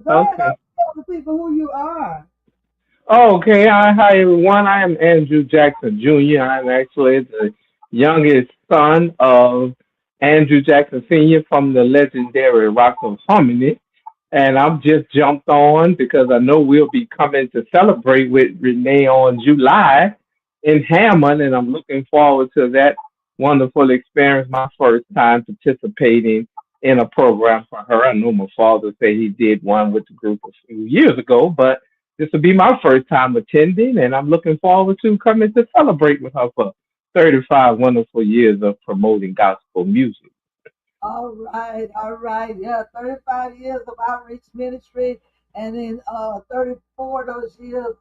Go ahead and Okay. tell the people who you are. Okay. Hi, everyone. I am Andrew Jackson Jr. I'm actually the youngest son of Andrew Jackson Sr. from the legendary Rock of Harmony. And I've just jumped on because I know we'll be coming to celebrate with Renee on July in Hammond, and I'm looking forward to that wonderful experience. My first time participating in a program for her. I know my father said he did one with the group a few years ago, but this will be my first time attending, and I'm looking forward to coming to celebrate with her for 35 wonderful years of promoting gospel music. All right, all right. Yeah, 35 years of outreach ministry, and in 34 of those years,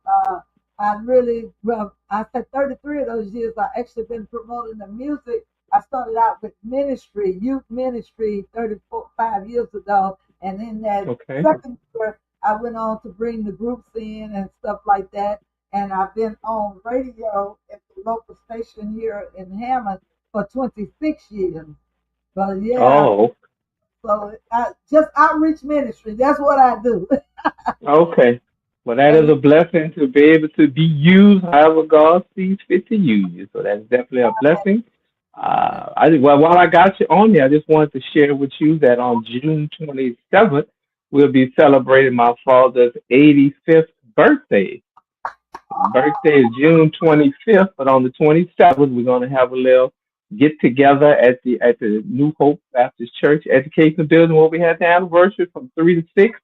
I really, well, I said 33 of those years, I actually been promoting the music. I started out with ministry, youth ministry, 34, 5 years ago, and in that Okay. second year, I went on to bring the groups in and stuff like that. And I've been on radio at the local station here in Hammond for 26 years. But yeah, Oh, so just outreach ministry. That's what I do. okay. Well, that is And a blessing to be able to be used however God sees fit to use you. So that's definitely a blessing. Well, while I got you on there, I just wanted to share with you that on June 27th, we'll be celebrating my father's 85th birthday. His birthday is June 25th, but on the 27th, we're going to have a little get together at the New Hope Baptist Church Education Building where we had the anniversary from 3 to 6,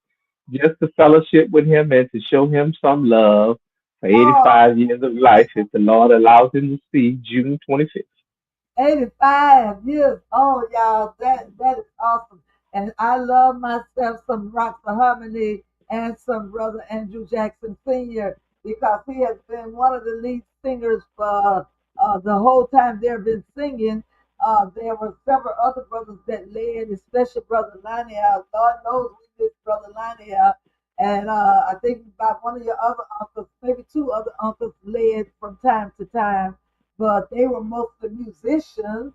just to fellowship with him and to show him some love for oh, 85 years of life if the Lord allows him to see June 25th. 85 years old, y'all. That is awesome. And I love myself some Rocks of Harmony and some Brother Andrew Jackson Sr. because he has been one of the lead singers for the whole time they've been singing. There were several other brothers that led, especially Brother Lionel. God knows we miss Brother Lionel. And I think about one of your other uncles, maybe two other uncles led from time to time, but they were mostly musicians.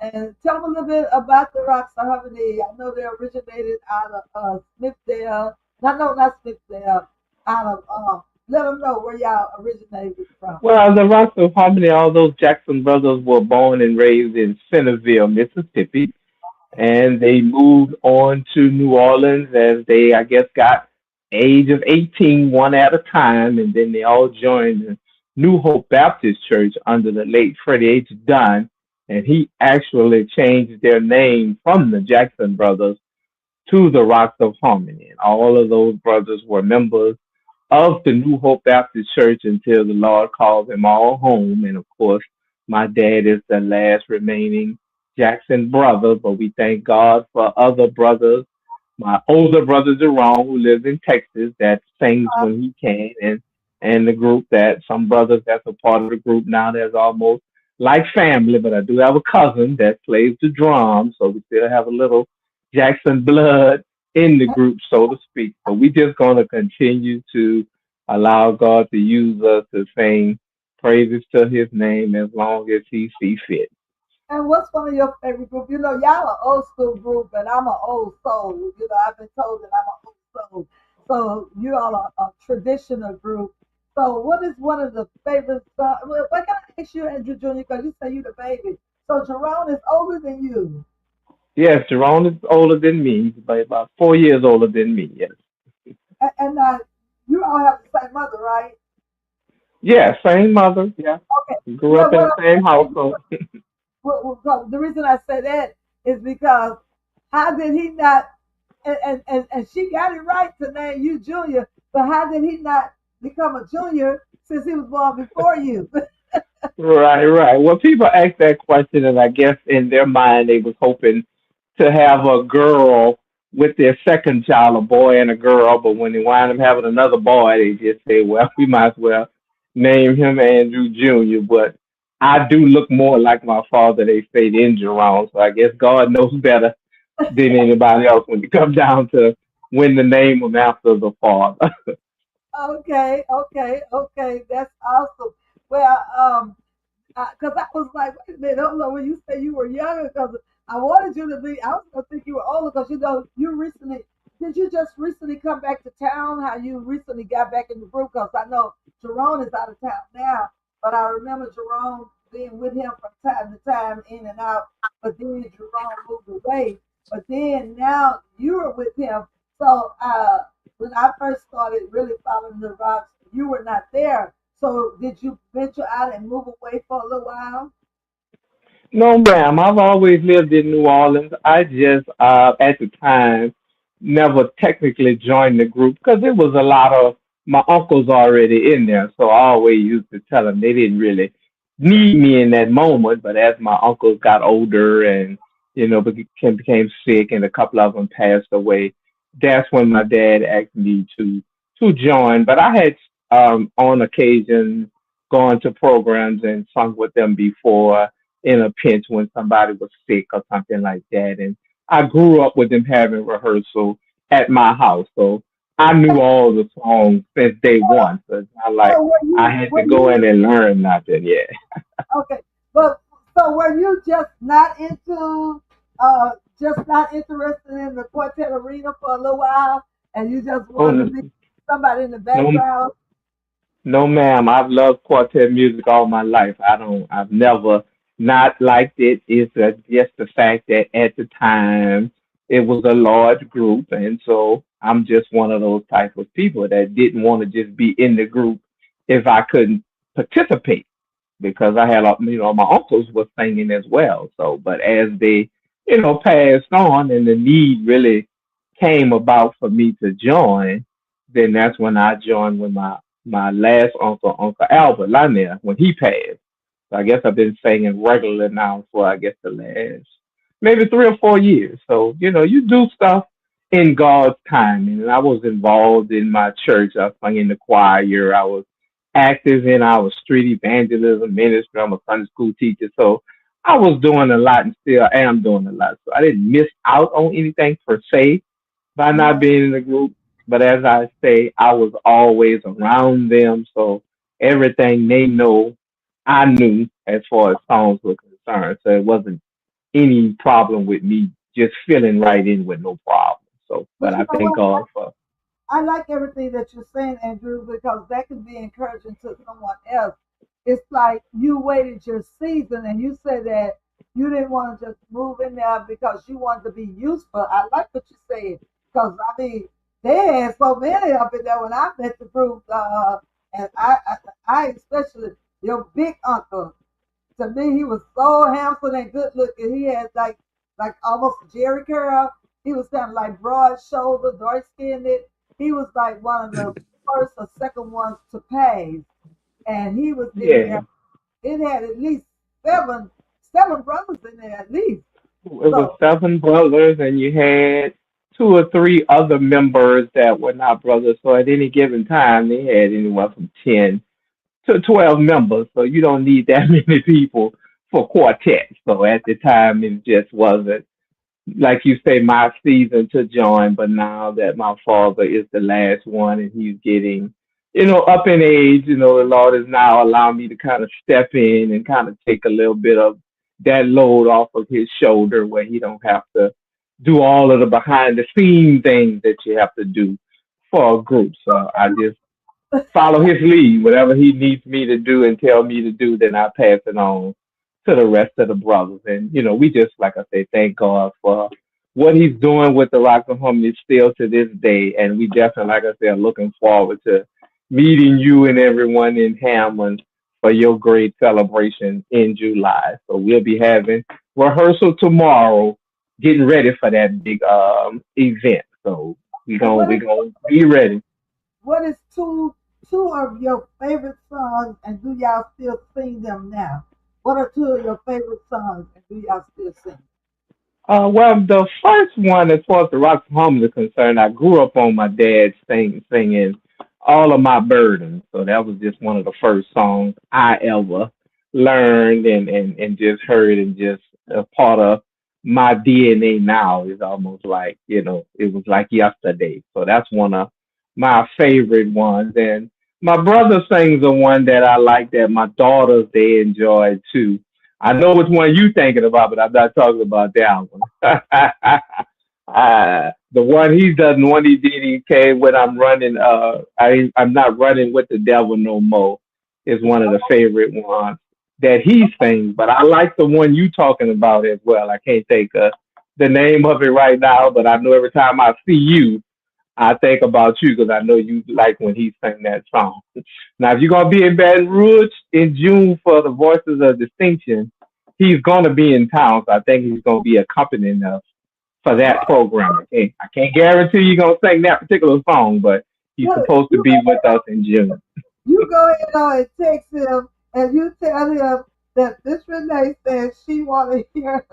And tell me a little bit about the Rocks of Harmony. I know they originated out of Smithdale. No, no, not Smithdale. Out of let them know where y'all originated from. Well, the Rocks of Harmony, all those Jackson brothers were born and raised in Centerville, Mississippi, and they moved on to New Orleans as they, I guess, got age of 18, one at a time, and then they all joined the New Hope Baptist Church under the late Freddie H. Dunn, and he actually changed their name from the Jackson Brothers to the Rocks of Harmony. And all of those brothers were members of the New Hope Baptist Church until the Lord called them all home. And of course, my dad is the last remaining Jackson brother, but we thank God for other brothers. My older brother Jerome, who lives in Texas, that sings when he can, and the group that some brothers that's a part of the group now that's almost like family. But I do have a cousin that plays the drums, so we still have a little Jackson blood in the group, so to speak. But we just gonna continue to allow God to use us to sing praises to His name as long as He sees fit. And what's one of your favorite groups? You know, y'all an old school group, and I'm an old soul. You know, I've been told that I'm an old soul. So you all are a traditional group. So what is one of the favorite songs? Well, what can I ask you, Andrew Jr., because you say you the baby. So Jerome is older than you. Yes, Jerome is older than me. He's about 4 years older than me. Yes. And you all have the same mother, right? Yeah, same mother. Yeah. Okay. We grew Well, up in what the same I'm saying, household. the reason I say that is because how did he not, and she got it right to name you Junior, but how did he not become a junior since he was born before you? Right, right. Well, people ask that question, and I guess in their mind they was hoping to have a girl with their second child, a boy and a girl. But when they wind up having another boy, they just say, "Well, we might as well name him Andrew Jr." But I do look more like my father. They say than Jerome, so I guess God knows better than anybody else when it comes down to when to name him after the father. Okay, okay, okay, that's awesome. Well, because I was like, wait a minute, hold on, when you say you were younger, because I wanted you to be, I was going to think you were older, because you know, you recently did you just recently come back to town? How you recently got back in the group? Because I know Jerome is out of town now, but I remember Jerome being with him from time to time, in and out. But then Jerome moved away. But then now you're with him. So when I first started really following the rocks, you were not there. So did you venture out and move away for a little while? No, ma'am. I've always lived in New Orleans. I just, at the time, never technically joined the group because there was a lot of my uncles already in there. So I always used to tell them they didn't really need me in that moment. But as my uncles got older and, became sick and a couple of them passed away, that's when my dad asked me to join. But I had, on occasion, gone to programs and sung with them before in a pinch when somebody was sick or something like that. And I grew up with them having rehearsal at my house, so I knew all the songs since day one. So it's not like So were I you had to were go in you and learn nothing yet. okay? But so were you just not interested in the quartet arena for a little while, and you just Oh, wanted to be somebody in the no, background? no, ma'am. I've loved quartet music all my life. I've never not liked it. It's just the fact that at the time it was a large group, and so I'm just one of those type of people that didn't want to just be in the group if I couldn't participate because I had, my uncles were singing as well. So, but as they, passed on and the need really came about for me to join, then that's when I joined with my last uncle, Uncle Albert Lanier, when he passed. So I guess I've been singing regular now for I guess the last maybe 3 or 4 years. So you do stuff in God's timing, and I was involved in my church. I sang in the choir. I was active in our street evangelism ministry. I'm a Sunday school teacher, so I was doing a lot and still am doing a lot. So I didn't miss out on anything per se by not Uh-huh. being in the group. But as I say, I was always around them, so everything they know, I knew as far as songs were concerned. So it wasn't any problem with me just filling right in with no problem. So, but But you I know thank what? God for. I like everything that you're saying, Andrew, because that can be encouraging to someone else. It's like you waited your season and you said that you didn't want to just move in there because you wanted to be useful. I like what you said because I mean they had so many up in there when I met the group, and I especially your big uncle. To me, he was so handsome and good looking. He had like almost Jerry curl. He was kind of like broad shoulder, dark skinned. He was like one of the first or second ones to pass, and he was in Yeah, there. It had at least seven brothers in there at least. it was So 7 brothers, and you had 2 or 3 other members that were not brothers. So at any given time, they had anywhere from 10 to 12 members. So you don't need that many people for quartet. So at the time, it just wasn't like you say, my season to join, but now that my father is the last one and he's getting, up in age, the Lord is now allowing me to kind of step in and kind of take a little bit of that load off of his shoulder where he don't have to do all of the behind the scene things that you have to do for a group. So I just follow his lead. Whatever he needs me to do and tell me to do, then I pass it on to the rest of the brothers. And we just, like I say, thank God for what he's doing with the Rock and Harmony still to this day. And we definitely, like I said, are looking forward to meeting you and everyone in Hammond for your great celebration in July. So we'll be having rehearsal tomorrow, getting ready for that big event. So we're and gonna we gonna be ready. what is two of your favorite songs, and do y'all still sing them now? What are two of your favorite songs, and do y'all still sing? Well, the first one, as far as the rock home is concerned, I grew up on my dad singing all of my burdens. So that was just one of the first songs I ever learned and just heard and just a part of my DNA now is almost like, it was like yesterday. So that's one of my favorite ones. And my brother sings the one that I like that my daughters, they enjoy too. I know which one you thinking about, but I'm not talking about that one. The one he does, the one he did, he came when I'm running. I'm not running with the devil no more. Is one of the favorite ones that he sings. But I like the one you talking about as well. I can't think the name of it right now, but I know every time I see you, I think about you because I know you like when he sang that song. Now, if you're gonna be in Baton Rouge in June for the Voices of Distinction, he's gonna be in town. So I think he's gonna be accompanying us for that Oh, program. I can't guarantee you're gonna sing that particular song, but he's look, supposed to be with us in June. you go ahead on and text him and you tell him that this Renee says she want to hear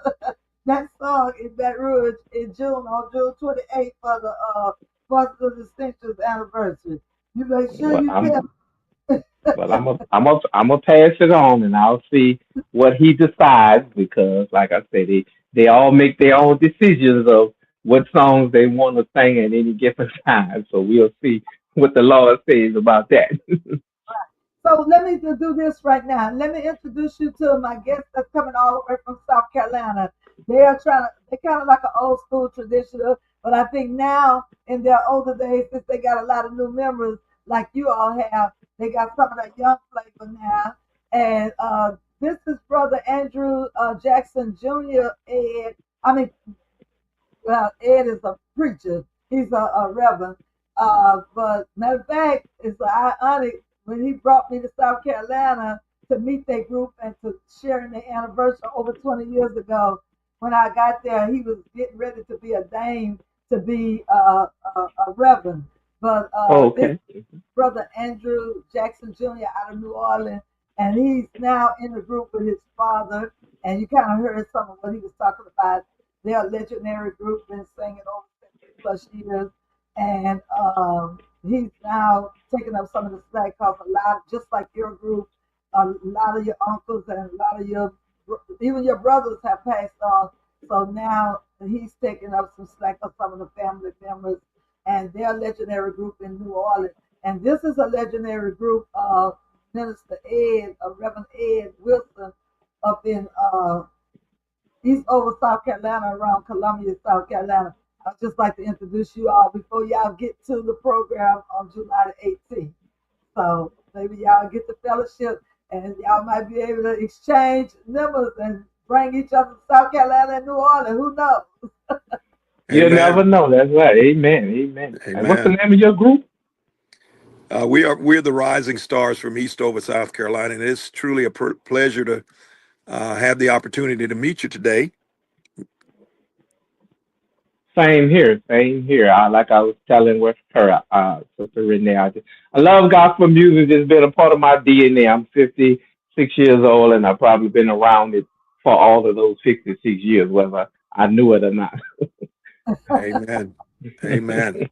that song in Baton Rouge in June on June 28th for the Fourth of Distinctions anniversary. You make sure Well, you I'm tell. well, I'm a pass it on, and I'll see what he decides because, like I said, they all make their own decisions of what songs they want to sing at any given time. So we'll see what the Lord says about that. So let me do this right now. Let me introduce you to my guest that's coming all the way from South Carolina. They are they're kind of like an old school traditional, but I think now in their older days, since they got a lot of new members like you all have, they got some of that young flavor now. And this is Brother Andrew Jackson Jr. Ed. I mean, well, Ed is a preacher. He's a reverend. But matter of fact, it's ironic when he brought me to South Carolina to meet that group and to share in the anniversary over 20 years ago. When I got there, he was getting ready to be ordained to be a reverend. But this Okay. Brother Andrew Jackson Jr. out of New Orleans, and he's now in the group with his father. And you kind of heard some of what he was talking about. They're a legendary group, been singing over 50 plus years, and he's now taking up some of the slack because a lot, just like your group, a lot of your uncles and a lot of your even your brothers have passed on. So now he's taking up some slack of some of the family members, and they're a legendary group in New Orleans. And this is a legendary group of Minister Ed, Reverend Ed Wilson, up in East over South Carolina, around Columbia, South Carolina. I'd just like to introduce you all before y'all get to the program on July the 18th. So maybe y'all get the fellowship and y'all might be able to exchange numbers and bring each other to South Carolina and New Orleans. Who knows? You never Amen. know. That's right. Amen. Amen. And what's the Amen. name of your group? We're the Rising Stars from Eastover, South Carolina, and it's truly a pleasure to have the opportunity to meet you today. Same here. Same here. Like I was telling with her, Sister Renee, I love gospel music. It's been a part of my DNA. I'm 56 years old, and I've probably been around it for all of those 56 years, whether I knew it or not. Amen. Amen.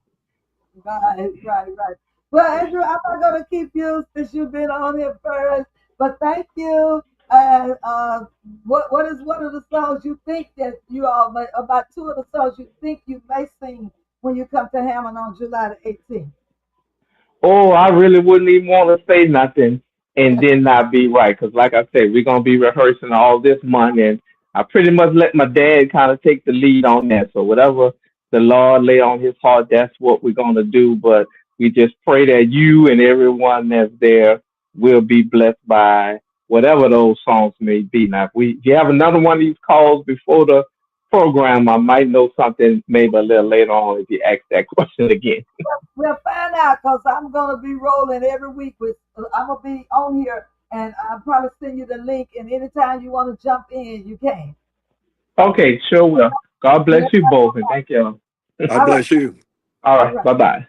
Right. Well, Andrew, I'm not going to keep you since you've been on here first, but thank you. And what is one of the songs you think that you all may, about two of the songs you think you may sing when you come to Hammond on July the 18th? Oh, I really wouldn't even want to say nothing and then not be right. Because, like I said, we're going to be rehearsing all this month. And I pretty much let my dad kind of take the lead on that. So, whatever the Lord lay on his heart, that's what we're going to do. But we just pray that you and everyone that's there will be blessed by whatever those songs may be. Now, if you have another one of these calls before the program, I might know something maybe a little later on if you ask that question again. We'll find out because I'm going to be rolling every week with, I'm going to be on here and I'll probably send you the link. And anytime you want to jump in, you can. Okay, sure will. God Yeah. bless you both, and thank you. God All right. bless you. All All right, right. bye bye.